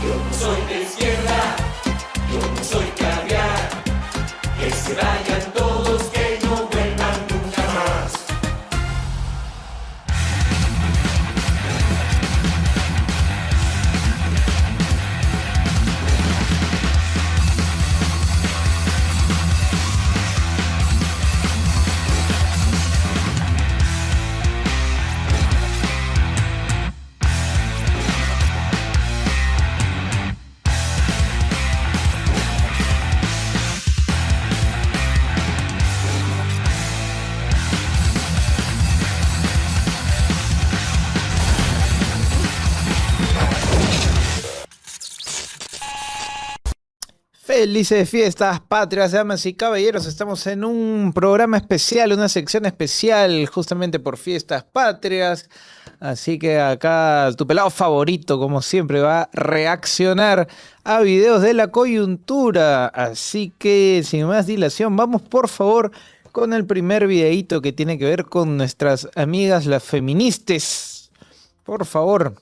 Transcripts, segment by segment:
Yo no soy de izquierda, yo no soy caviar. Que se vayan todos, que no vuelvan nunca más. Felices fiestas patrias, damas y caballeros. Estamos en un programa especial, una sección especial, justamente por fiestas patrias. Así que acá tu pelado favorito, como siempre, va a reaccionar a videos de la coyuntura. Así que, sin más dilación, vamos por favor con el primer videíto que tiene que ver con nuestras amigas las feministas. Por favor.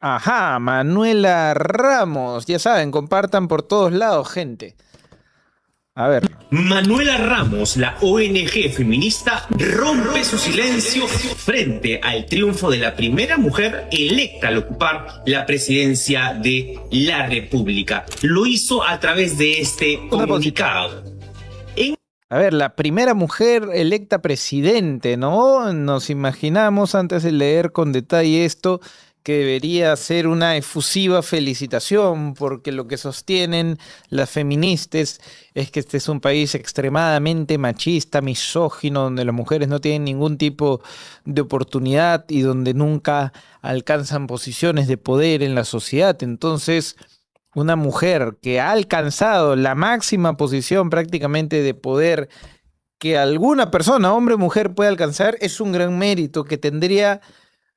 Ajá, Manuela Ramos. Ya saben, compartan por todos lados, gente. A ver. Manuela Ramos, la ONG feminista, rompe su silencio frente al triunfo de la primera mujer electa al ocupar la presidencia de la República. Lo hizo a través de este comunicado. A ver, la primera mujer electa presidente, ¿no? Nos imaginamos, antes de leer con detalle esto, que debería ser una efusiva felicitación, porque lo que sostienen las feministas es que este es un país extremadamente machista, misógino, donde las mujeres no tienen ningún tipo de oportunidad y donde nunca alcanzan posiciones de poder en la sociedad. Entonces, una mujer que ha alcanzado la máxima posición prácticamente de poder que alguna persona, hombre o mujer, puede alcanzar, es un gran mérito que tendría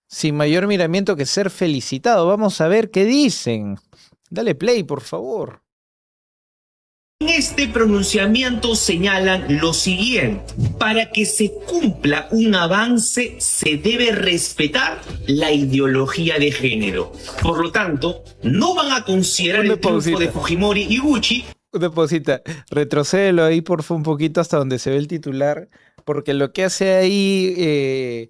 sin mayor miramiento que ser felicitado. Vamos a ver qué dicen. Dale play, por favor. En este pronunciamiento señalan lo siguiente: para que se cumpla un avance se debe respetar la ideología de género. Por lo tanto, no van a considerar el triunfo de Fujimori y Gucci. Una pausita, retrocédelo ahí por favor un poquito hasta donde se ve el titular, porque lo que hace ahí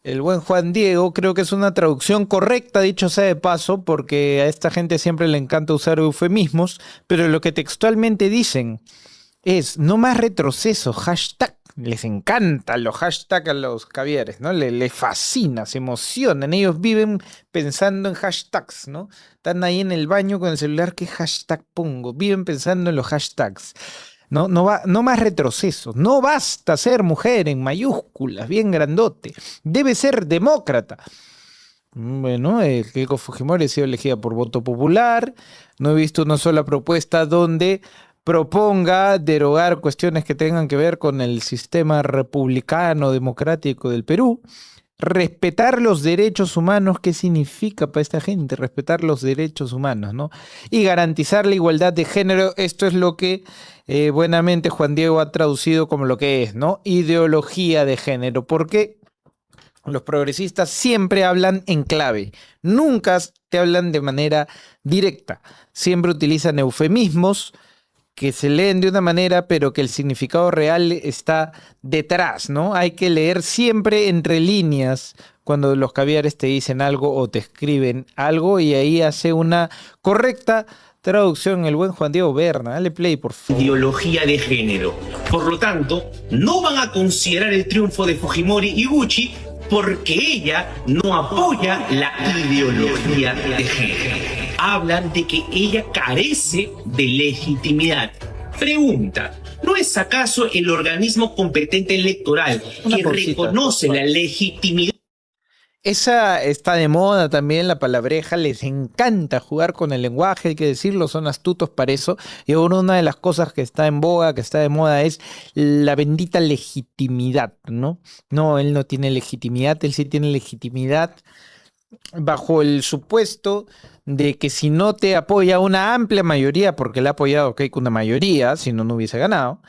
el buen Juan Diego creo que es una traducción correcta, dicho sea de paso, porque a esta gente siempre le encanta usar eufemismos, pero lo que textualmente dicen es no más retroceso, hashtag. Les encantan los hashtags a los caviares, ¿no? Les fascina, se emocionan. Ellos viven pensando en hashtags, ¿no? Están ahí en el baño con el celular, ¿qué hashtag pongo? Viven pensando en los hashtags. No, no más retroceso. No basta ser mujer en mayúsculas, bien grandote. Debe ser demócrata. Bueno, Keiko Fujimori ha sido elegida por voto popular. No he visto una sola propuesta donde proponga derogar cuestiones que tengan que ver con el sistema republicano democrático del Perú. Respetar los derechos humanos, ¿qué significa para esta gente? Respetar los derechos humanos, ¿no? Y garantizar la igualdad de género. Esto es lo que buenamente Juan Diego ha traducido como lo que es, ¿no? Ideología de género. Porque los progresistas siempre hablan en clave, nunca te hablan de manera directa. Siempre utilizan eufemismos que se leen de una manera, pero que el significado real está detrás, ¿no? Hay que leer siempre entre líneas cuando los caviares te dicen algo o te escriben algo, y ahí hace una correcta traducción el buen Juan Diego Berna. Dale play, por favor. Ideología de género. Por lo tanto, no van a considerar el triunfo de Fujimori y Gucci porque ella no apoya la ideología de género. Hablan de que ella carece de legitimidad. Pregunta: ¿no es acaso el organismo competente electoral que reconoce la legitimidad? Esa está de moda también, la palabreja. Les encanta jugar con el lenguaje, hay que decirlo, son astutos para eso. Y ahora una de las cosas que está en boga, que está de moda, es la bendita legitimidad, ¿no? No, él no tiene legitimidad, él sí tiene legitimidad bajo el supuesto de que si no te apoya una amplia mayoría, porque le ha apoyado a Keiko una mayoría, si no, no hubiese ganado,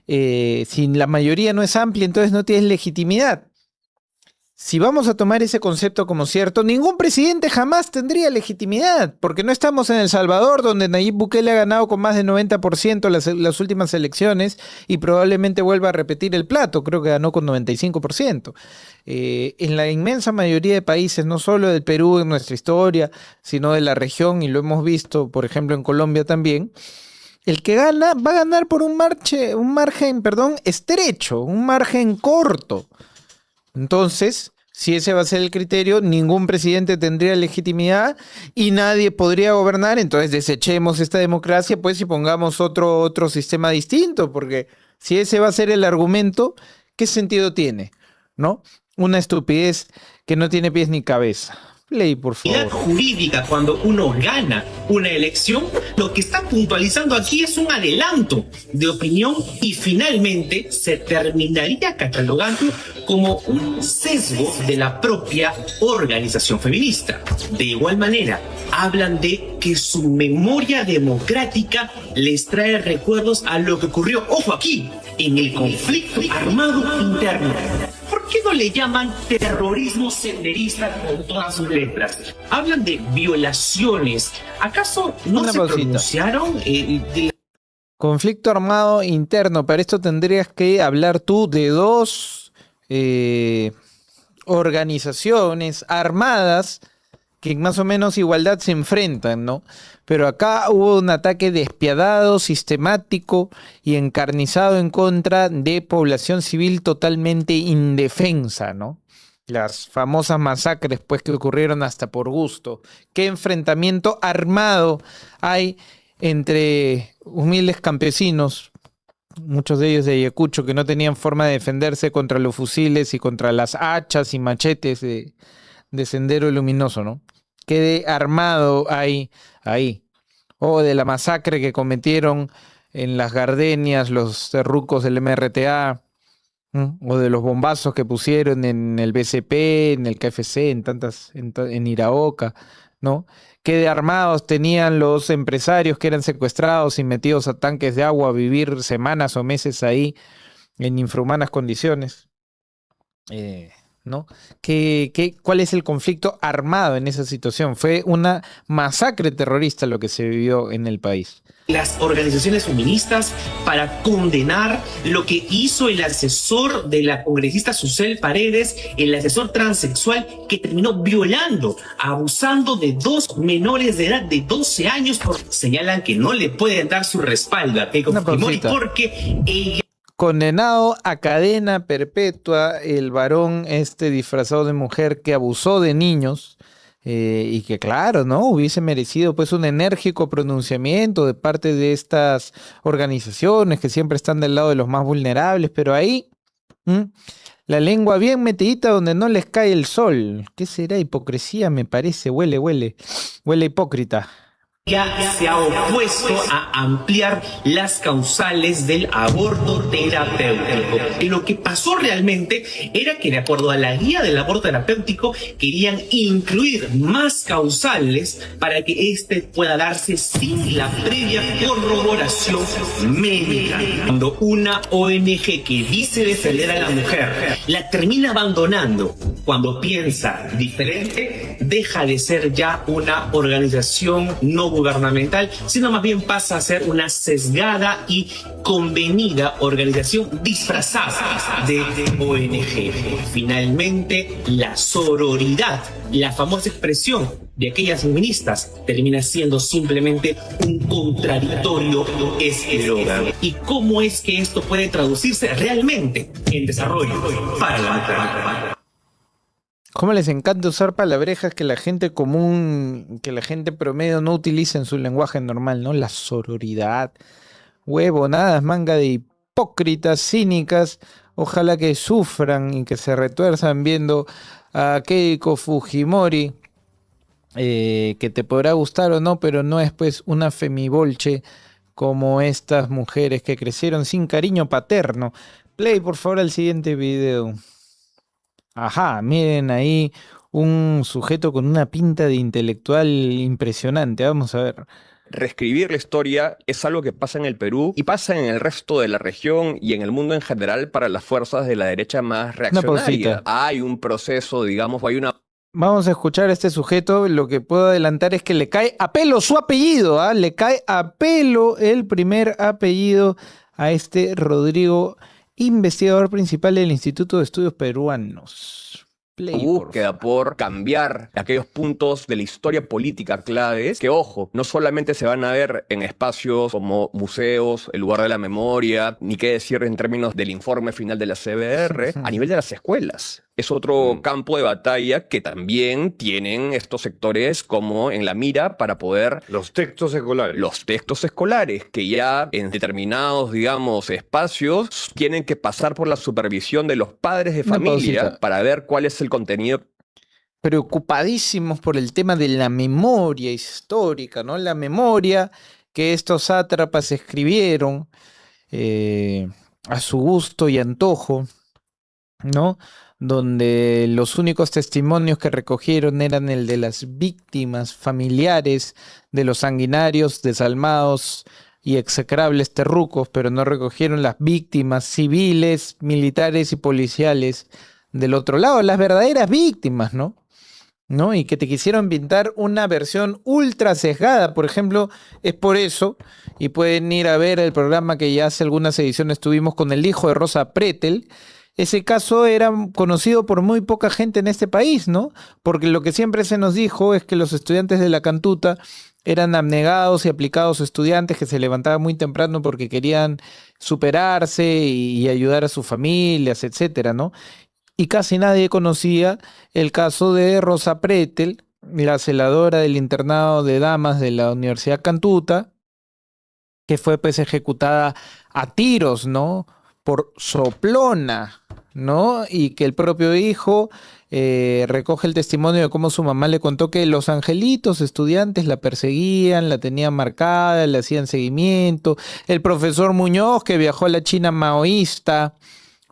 si la mayoría no es amplia, entonces no tienes legitimidad. si vamos a tomar ese concepto como cierto, ningún presidente jamás tendría legitimidad, porque no estamos en El Salvador, donde Nayib Bukele ha ganado con más del 90% las últimas elecciones y probablemente vuelva a repetir el plato, creo que ganó con 95%. En la inmensa mayoría de países, no solo del Perú en nuestra historia, sino de la región, y lo hemos visto, por ejemplo, en Colombia también, el que gana va a ganar por un margen, perdón, estrecho, un margen corto. Entonces, si ese va a ser el criterio, ningún presidente tendría legitimidad y nadie podría gobernar. Entonces, desechemos esta democracia, pues, y pongamos otro sistema distinto, porque si ese va a ser el argumento, ¿qué sentido tiene? ¿No? Una estupidez que no tiene pies ni cabeza. Play, por favor. Jurídica, cuando uno gana una elección, lo que está puntualizando aquí es un adelanto de opinión y finalmente se terminaría catalogando como un sesgo de la propia organización feminista. De igual manera, hablan de que su memoria democrática les trae recuerdos a lo que ocurrió, ojo aquí, en el conflicto armado interno. ¿Por qué no le llaman terrorismo senderista con todas sus letras? Hablan de violaciones. ¿Acaso no se pronunciaron? Conflicto armado interno. Para esto tendrías que hablar tú de dos organizaciones armadas que en más o menos igualdad se enfrentan, ¿no? Pero acá hubo un ataque despiadado, sistemático y encarnizado en contra de población civil totalmente indefensa, ¿no? Las famosas masacres, pues, que ocurrieron hasta por gusto. ¿Qué enfrentamiento armado hay entre humildes campesinos, muchos de ellos de Ayacucho, que no tenían forma de defenderse contra los fusiles y contra las hachas y machetes de Sendero Luminoso, ¿no? ¿Qué armado hay ahí? O de la masacre que cometieron en las Gardenias los terrucos del MRTA, ¿no? O de los bombazos que pusieron en el BCP, en el KFC, en Iraoka, ¿no? ¿Qué de armados tenían los empresarios que eran secuestrados y metidos a tanques de agua a vivir semanas o meses ahí en infrahumanas condiciones? ¿No? ¿Cuál es el conflicto armado en esa situación? Fue una masacre terrorista lo que se vivió en el país. Las organizaciones feministas para condenar lo que hizo el asesor de la congresista Susel Paredes, el asesor transexual que terminó violando, abusando de dos menores de edad de 12 años, porque señalan que no le pueden dar su respaldo a Keiko Fujimori porque ella... Condenado a cadena perpetua el varón disfrazado de mujer que abusó de niños y que claro, ¿no? Hubiese merecido pues un enérgico pronunciamiento de parte de estas organizaciones que siempre están del lado de los más vulnerables, pero ahí la lengua bien metidita donde no les cae el sol. ¿Qué será? Hipocresía, me parece. Huele hipócrita. Ya se ha opuesto a ampliar las causales del aborto terapéutico. Y lo que pasó realmente era que, de acuerdo a la guía del aborto terapéutico, querían incluir más causales para que este pueda darse sin la previa corroboración médica. Cuando una ONG que dice defender a la mujer la termina abandonando cuando piensa diferente, deja de ser ya una organización no gubernamental, sino más bien pasa a ser una sesgada y convenida organización disfrazada de ONG. Finalmente, la sororidad, la famosa expresión de aquellas feministas, termina siendo simplemente un contradictorio eslogan. ¿Y cómo es que esto puede traducirse realmente en desarrollo para la mujer? ¿Cómo les encanta usar palabrejas que la gente común, que la gente promedio no utiliza en su lenguaje normal, ¿no? La sororidad, huevonadas, manga de hipócritas, cínicas, ojalá que sufran y que se retuerzan viendo a Keiko Fujimori, que te podrá gustar o no, pero no es pues una femibolche como estas mujeres que crecieron sin cariño paterno. Play, por favor, al siguiente video. Ajá, miren ahí un sujeto con una pinta de intelectual impresionante. Vamos a ver. Reescribir la historia es algo que pasa en el Perú y pasa en el resto de la región y en el mundo en general para las fuerzas de la derecha más reaccionaria. Hay un proceso, digamos, hay una... Vamos a escuchar a este sujeto. Lo que puedo adelantar es que le cae a pelo su apellido, ¿ah? Le cae a pelo el primer apellido a este Rodrigo, investigador principal del Instituto de Estudios Peruanos. Búsqueda por cambiar aquellos puntos de la historia política claves que, ojo, no solamente se van a ver en espacios como museos, el lugar de la memoria, ni qué decir en términos del informe final de la CBR, a nivel de las escuelas. Es otro campo de batalla que también tienen estos sectores como en la mira para poder... Los textos escolares. Los textos escolares, que ya en determinados, digamos, espacios tienen que pasar por la supervisión de los padres de familia para ver cuál es el contenido. Preocupadísimos por el tema de la memoria histórica, ¿no? La memoria que estos sátrapas escribieron a su gusto y antojo, ¿no? Donde los únicos testimonios que recogieron eran el de las víctimas familiares de los sanguinarios, desalmados y execrables terrucos, pero no recogieron las víctimas civiles, militares y policiales del otro lado, las verdaderas víctimas, ¿no? Y que te quisieron pintar una versión ultra sesgada, por ejemplo, es por eso, y pueden ir a ver el programa que ya hace algunas ediciones tuvimos con el hijo de Rosa Pretel. Ese caso era conocido por muy poca gente en este país, ¿no? Porque lo que siempre se nos dijo es que los estudiantes de la Cantuta eran abnegados y aplicados estudiantes que se levantaban muy temprano porque querían superarse y ayudar a sus familias, etcétera, ¿no? Y casi nadie conocía el caso de Rosa Pretel, la celadora del internado de damas de la Universidad Cantuta, que fue pues ejecutada a tiros, ¿no? Por soplona, ¿no? Y que el propio hijo recoge el testimonio de cómo su mamá le contó que los angelitos estudiantes la perseguían, la tenían marcada, le hacían seguimiento. El profesor Muñoz, que viajó a la China maoísta,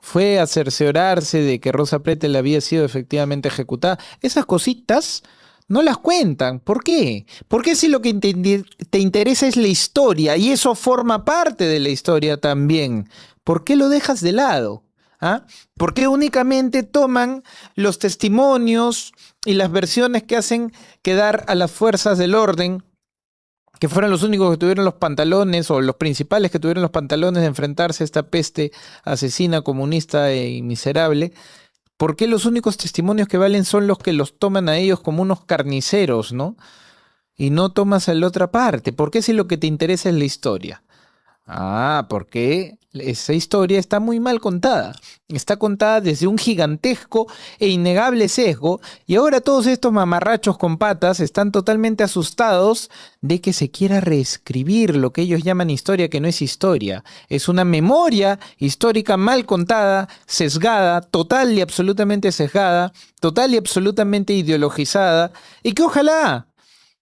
fue a cerciorarse de que Rosa Pretel había sido efectivamente ejecutada. Esas cositas no las cuentan. ¿Por qué? Porque si lo que te interesa es la historia y eso forma parte de la historia también, ¿por qué lo dejas de lado? ¿Ah? ¿Por qué únicamente toman los testimonios y las versiones que hacen quedar a las fuerzas del orden, que fueron los únicos que tuvieron los pantalones, o los principales que tuvieron los pantalones de enfrentarse a esta peste asesina, comunista y miserable? ¿Por qué los únicos testimonios que valen son los que los toman a ellos como unos carniceros, ¿no? Y no tomas a la otra parte. ¿Por qué si lo que te interesa es la historia? Porque esa historia está muy mal contada. Está contada desde un gigantesco e innegable sesgo, y ahora todos estos mamarrachos con patas están totalmente asustados de que se quiera reescribir lo que ellos llaman historia, que no es historia. Es una memoria histórica mal contada, sesgada, total y absolutamente sesgada, total y absolutamente ideologizada, y que ojalá...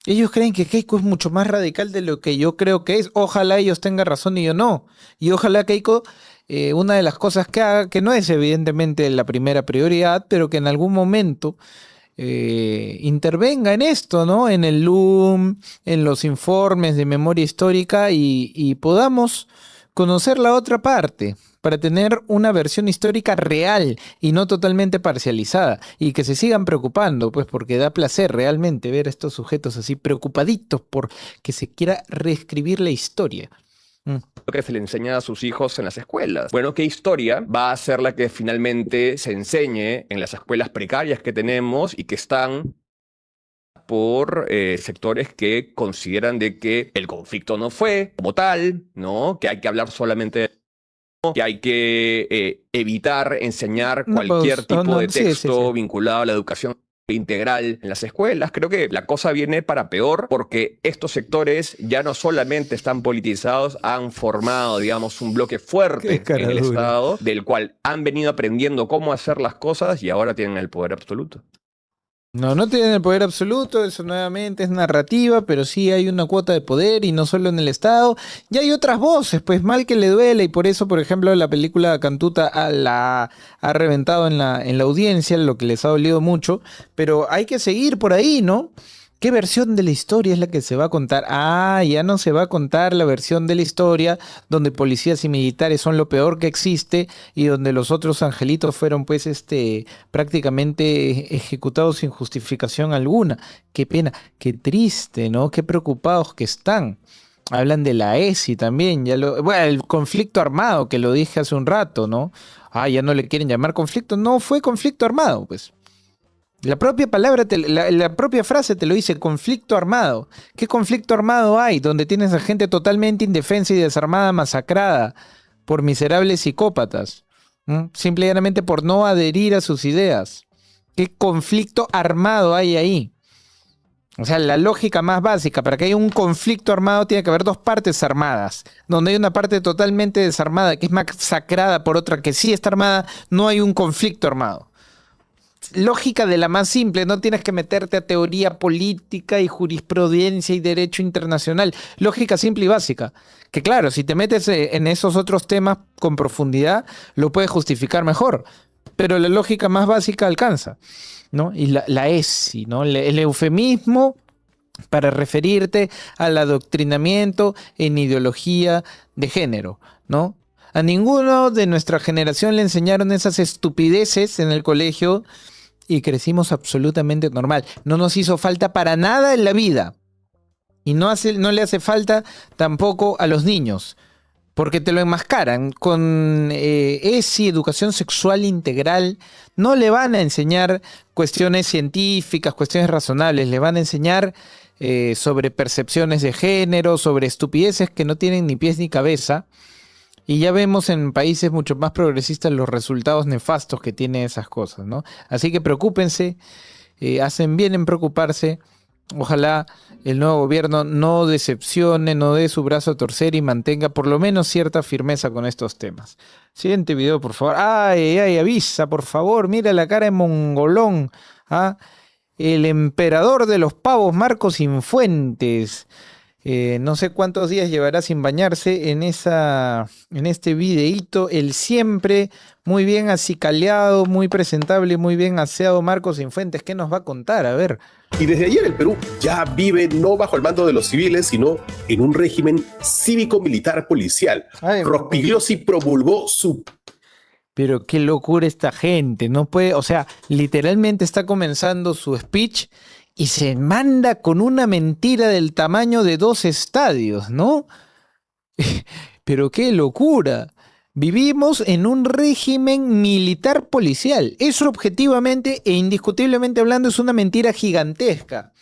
Ellos creen que Keiko es mucho más radical de lo que yo creo que es. Ojalá ellos tengan razón y yo no. Y ojalá Keiko, una de las cosas que haga, que no es evidentemente la primera prioridad, pero que en algún momento intervenga en esto, ¿no? En el LUM, en los informes de memoria histórica y podamos conocer la otra parte, para tener una versión histórica real y no totalmente parcializada, y que se sigan preocupando, pues porque da placer realmente ver a estos sujetos así preocupaditos por que se quiera reescribir la historia. Lo que se le enseña a sus hijos en las escuelas. Bueno, ¿qué historia va a ser la que finalmente se enseñe en las escuelas precarias que tenemos y que están por sectores que consideran de que el conflicto no fue como tal, ¿no? Que hay que hablar solamente de... que hay que evitar enseñar cualquier tipo de texto vinculado a la educación integral en las escuelas? Creo que la cosa viene para peor, porque estos sectores ya no solamente están politizados, han formado, digamos, un bloque fuerte en el Estado, del cual han venido aprendiendo cómo hacer las cosas y ahora tienen el poder absoluto. No tienen el poder absoluto, eso nuevamente es narrativa, pero sí hay una cuota de poder y no solo en el Estado. Y hay otras voces, pues mal que le duele, y por eso, por ejemplo, la película Cantuta ha reventado en la audiencia, lo que les ha dolido mucho, pero hay que seguir por ahí, ¿no? ¿Qué versión de la historia es la que se va a contar? Ah, ya no se va a contar la versión de la historia donde policías y militares son lo peor que existe y donde los otros angelitos fueron pues prácticamente ejecutados sin justificación alguna. Qué pena, qué triste, ¿no? Qué preocupados que están. Hablan de la ESI también, bueno, el conflicto armado que lo dije hace un rato, ¿no? Ah, ya no le quieren llamar conflicto, no fue conflicto armado, pues. La propia palabra, la propia frase te lo dice, conflicto armado. ¿Qué conflicto armado hay donde tienes a gente totalmente indefensa y desarmada, masacrada por miserables psicópatas? Simple y llanamente por no adherir a sus ideas. ¿Qué conflicto armado hay ahí? O sea, la lógica más básica, para que haya un conflicto armado tiene que haber dos partes armadas. Donde hay una parte totalmente desarmada que es masacrada por otra que sí está armada, no hay un conflicto armado. Lógica de la más simple, no tienes que meterte a teoría política y jurisprudencia y derecho internacional. Lógica simple y básica. Que claro, si te metes en esos otros temas con profundidad, lo puedes justificar mejor. Pero la lógica más básica alcanza, ¿no? Y la ESI, ¿no? El eufemismo para referirte al adoctrinamiento en ideología de género, ¿no? A ninguno de nuestra generación le enseñaron esas estupideces en el colegio y crecimos absolutamente normal. No nos hizo falta para nada en la vida. Y no le hace falta tampoco a los niños, porque te lo enmascaran. Con ESI, educación sexual integral, no le van a enseñar cuestiones científicas, cuestiones razonables, le van a enseñar sobre percepciones de género, sobre estupideces que no tienen ni pies ni cabeza. Y ya vemos en países mucho más progresistas los resultados nefastos que tienen esas cosas, ¿no? Así que preocúpense, hacen bien en preocuparse. Ojalá el nuevo gobierno no decepcione, no dé su brazo a torcer y mantenga por lo menos cierta firmeza con estos temas. Siguiente video, por favor. Ay, avisa, por favor. Mira la cara de mongolón. ¿Ah? El emperador de los pavos, Marco Cifuentes. No sé cuántos días llevará sin bañarse en este videíto. El siempre muy bien acicaleado, muy presentable, muy bien aseado Marco Cifuentes. ¿Qué nos va a contar? A ver. Y desde ayer el Perú ya vive no bajo el mando de los civiles, sino en un régimen cívico-militar policial. Rospigliosi promulgó su... Pero qué locura esta gente. No puede, o sea, literalmente está comenzando su speech y se manda con una mentira del tamaño de 2 estadios, ¿no? Pero qué locura. Vivimos en un régimen militar policial. Eso objetivamente e indiscutiblemente hablando es una mentira gigantesca.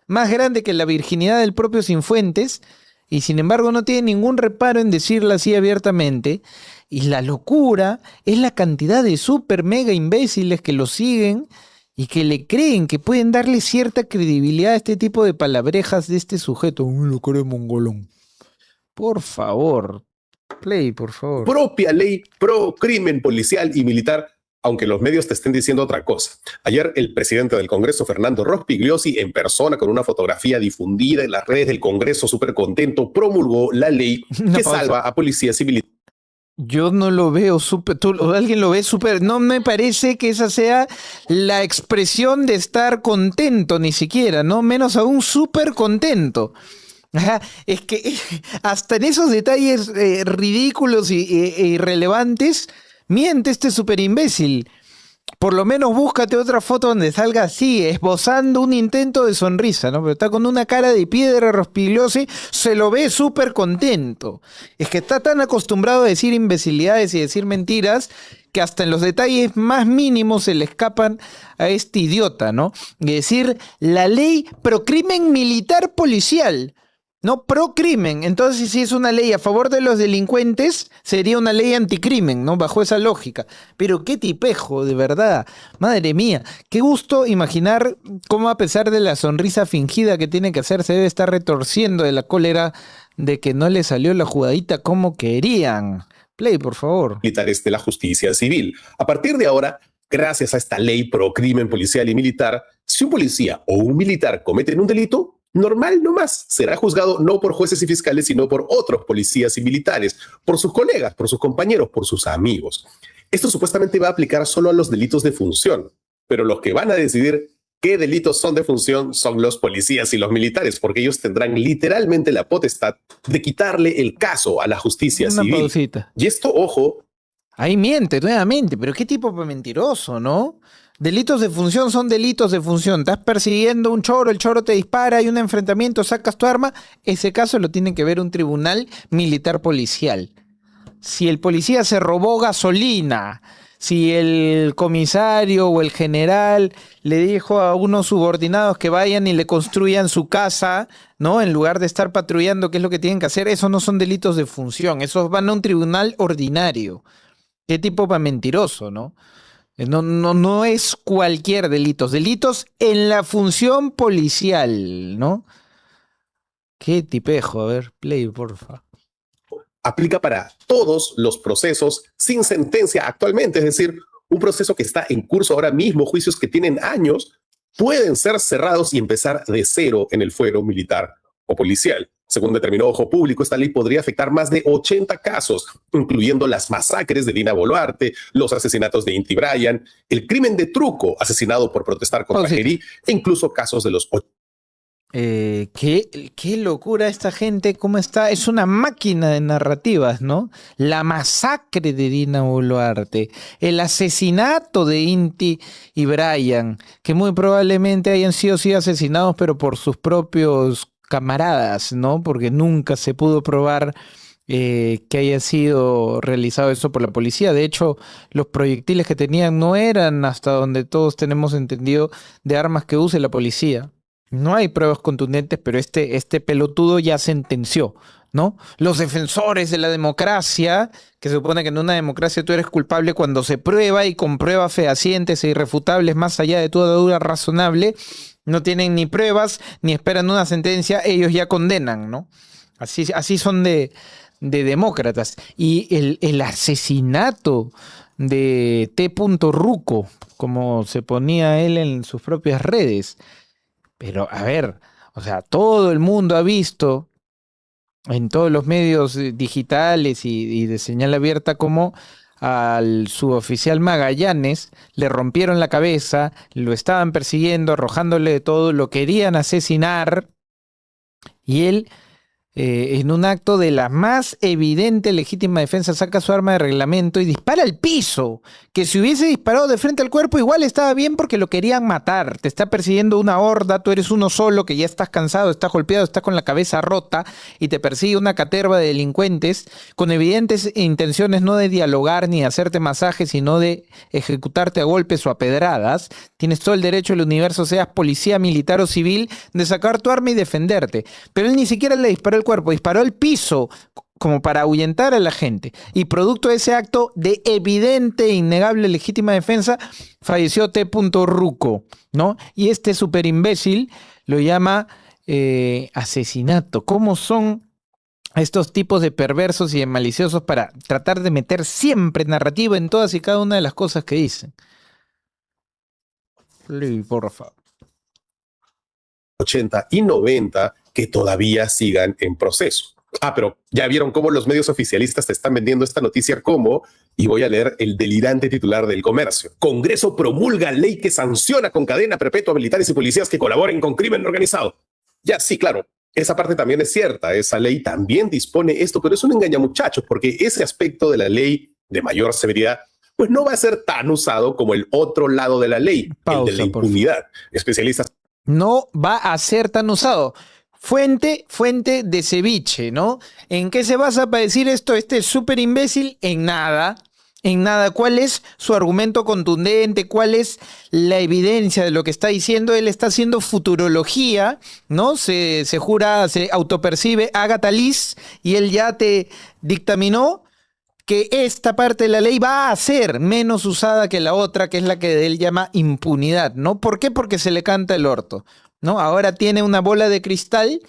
Más grande que la virginidad del propio Cifuentes, y sin embargo no tiene ningún reparo en decirla así abiertamente. Y la locura es la cantidad de super mega imbéciles que lo siguen y que le creen que pueden darle cierta credibilidad a este tipo de palabrejas de este sujeto. Un locura de mongolón. Por favor. Play, por favor. Propia ley pro crimen policial y militar, aunque los medios te estén diciendo otra cosa. Ayer el presidente del Congreso, Fernando Rospigliosi, en persona con una fotografía difundida en las redes del Congreso, súper contento, promulgó la ley que salva a policías y militares. Yo no lo veo súper, alguien lo ve súper, no me parece que esa sea la expresión de estar contento ni siquiera, ¿no? Menos aún súper contento. Ajá, es que hasta en esos detalles ridículos e irrelevantes miente este súper imbécil. Por lo menos búscate otra foto donde salga así, esbozando un intento de sonrisa, ¿no? Pero está con una cara de piedra Rospigliosi, se lo ve súper contento. Es que está tan acostumbrado a decir imbecilidades y decir mentiras que hasta en los detalles más mínimos se le escapan a este idiota, ¿no? Y decir la ley pro crimen militar policial. No, pro crimen. Entonces, si es una ley a favor de los delincuentes, sería una ley anticrimen, ¿no? Bajo esa lógica. Pero qué tipejo, de verdad. Madre mía, qué gusto imaginar cómo, a pesar de la sonrisa fingida que tiene que hacer, se debe estar retorciendo de la cólera de que no le salió la jugadita como querían. Play, por favor. Militares de la justicia civil. A partir de ahora, gracias a esta ley pro crimen policial y militar, si un policía o un militar cometen un delito, normal nomás, será juzgado no por jueces y fiscales, sino por otros policías y militares, por sus colegas, por sus compañeros, por sus amigos. Esto supuestamente va a aplicar solo a los delitos de función, pero los que van a decidir qué delitos son de función son los policías y los militares, porque ellos tendrán literalmente la potestad de quitarle el caso a la justicia Una civil. pausita. Y esto, ojo, Ahí miente nuevamente, pero qué tipo de mentiroso, ¿no? Delitos de función son delitos de función. Estás persiguiendo a un choro, el choro te dispara, hay un enfrentamiento, sacas tu arma. Ese caso lo tiene que ver un tribunal militar policial. Si el policía se robó gasolina, si el comisario o el general le dijo a unos subordinados que vayan y le construyan su casa, ¿no? En lugar de estar patrullando, ¿qué es lo que tienen que hacer? Esos no son delitos de función, esos van a un tribunal ordinario. Qué tipo para mentiroso, ¿no? No es cualquier delito, delitos en la función policial, ¿no? Qué tipejo, a ver, play, porfa. aplica para todos los procesos sin sentencia actualmente, es decir, un proceso que está en curso ahora mismo, juicios que tienen años, pueden ser cerrados y empezar de cero en el fuero militar o policial. Según determinó Ojo Público, esta ley podría afectar más de 80 casos, incluyendo las masacres de Dina Boluarte, los asesinatos de Inti Bryan, el crimen de Truco, asesinado por protestar contra Gerí, e incluso casos de los qué locura esta gente, cómo está, es una máquina de narrativas, ¿no? La masacre de Dina Boluarte, el asesinato de Inti y Bryan, que muy probablemente hayan sido asesinados, pero por sus propios camaradas, ¿no? Porque nunca se pudo probar que haya sido realizado eso por la policía. De hecho, los proyectiles que tenían no eran, hasta donde todos tenemos entendido, de armas que use la policía. No hay pruebas contundentes, pero este pelotudo ya sentenció, ¿no? Los defensores de la democracia, que se supone que en una democracia tú eres culpable cuando se prueba y con pruebas fehacientes e irrefutables más allá de toda duda razonable, no tienen ni pruebas ni esperan una sentencia, ellos ya condenan, ¿no? Así son de demócratas. Y el asesinato de T. Ruco, como se ponía él en sus propias redes. Pero, a ver, o sea, todo el mundo ha visto en todos los medios digitales y de señal abierta cómo al suboficial Magallanes le rompieron la cabeza, lo estaban persiguiendo, arrojándole de todo, lo querían asesinar y él, en un acto de la más evidente legítima defensa, saca su arma de reglamento y dispara al piso, que si hubiese disparado de frente al cuerpo igual estaba bien porque lo querían matar. Te está persiguiendo una horda, tú eres uno solo que ya estás cansado, estás golpeado, estás con la cabeza rota y te persigue una caterva de delincuentes con evidentes intenciones no de dialogar ni de hacerte masajes, sino de ejecutarte a golpes o a pedradas. Tienes todo el derecho del universo, seas policía, militar o civil, de sacar tu arma y defenderte. Pero él ni siquiera le disparó el cuerpo, disparó al piso como para ahuyentar a la gente. Y producto de ese acto de evidente e innegable legítima defensa, falleció T. Ruco, ¿no? Y este super imbécil lo llama asesinato. ¿Cómo son estos tipos de perversos y de maliciosos para tratar de meter siempre narrativa en todas y cada una de las cosas que dicen? Por favor. 80 y 90 que todavía sigan en proceso. Pero ya vieron cómo los medios oficialistas te están vendiendo esta noticia como, y voy a leer el delirante titular del Comercio: Congreso promulga ley que sanciona con cadena perpetua a militares y policías que colaboren con crimen organizado. Ya, sí, claro, esa parte también es cierta, esa ley también dispone esto, pero es un engañamuchachos porque ese aspecto de la ley de mayor severidad pues no va a ser tan usado como el otro lado de la ley, el de la impunidad. Especialistas. No va a ser tan usado. Fuente de ceviche, ¿no? ¿En qué se basa para decir esto? Este súper imbécil, en nada. En nada. ¿Cuál es su argumento contundente? ¿Cuál es la evidencia de lo que está diciendo? Él está haciendo futurología, ¿no? Se jura, se autopercibe Agatha Liz y él ya te dictaminó que esta parte de la ley va a ser menos usada que la otra, que es la que él llama impunidad, ¿no? ¿Por qué? Porque se le canta el orto, ¿no? Ahora tiene una bola de cristal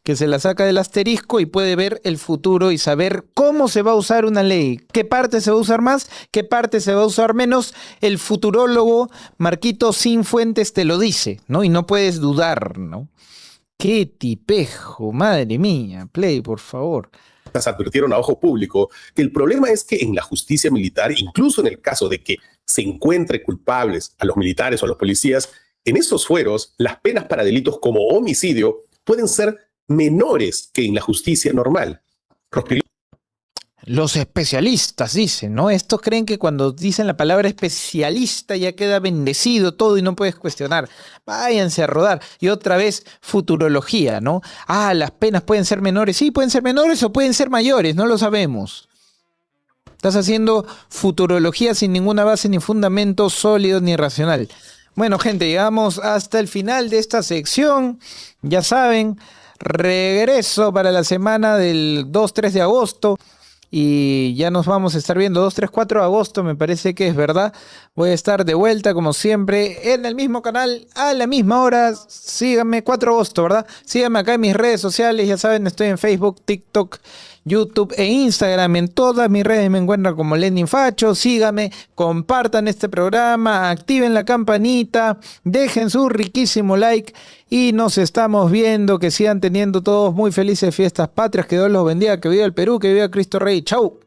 que se la saca del asterisco y puede ver el futuro y saber cómo se va a usar una ley, qué parte se va a usar más, qué parte se va a usar menos. El futurólogo Marquito Sinfuentes te lo dice, ¿no? Y no puedes dudar, ¿no? ¡Qué tipejo! Madre mía, Play, por favor. Advirtieron a Ojo Público que el problema es que en la justicia militar, incluso en el caso de que se encuentre culpables a los militares o a los policías, en esos fueros las penas para delitos como homicidio pueden ser menores que en la justicia normal. Los especialistas dicen, ¿no? Estos creen que cuando dicen la palabra especialista ya queda bendecido todo y no puedes cuestionar. Váyanse a rodar. Y otra vez, futurología, ¿no? Ah, las penas pueden ser menores. Sí, pueden ser menores o pueden ser mayores, no lo sabemos. Estás haciendo futurología sin ninguna base ni fundamento sólido ni racional. Bueno, gente, llegamos hasta el final de esta sección. Ya saben, regreso para la semana del 2-3 de agosto. Y ya nos vamos a estar viendo 2, 3, 4 de agosto, me parece que es verdad. Voy a estar de vuelta como siempre en el mismo canal a la misma hora. Síganme, 4 de agosto, ¿verdad? Síganme acá en mis redes sociales, ya saben, estoy en Facebook, TikTok, YouTube e Instagram. En todas mis redes me encuentran como Lenin Facho. Síganme, compartan este programa, activen la campanita, dejen su riquísimo like y nos estamos viendo. Que sigan teniendo todos muy felices fiestas patrias. Que Dios los bendiga, que viva el Perú, que viva Cristo Rey. Chau.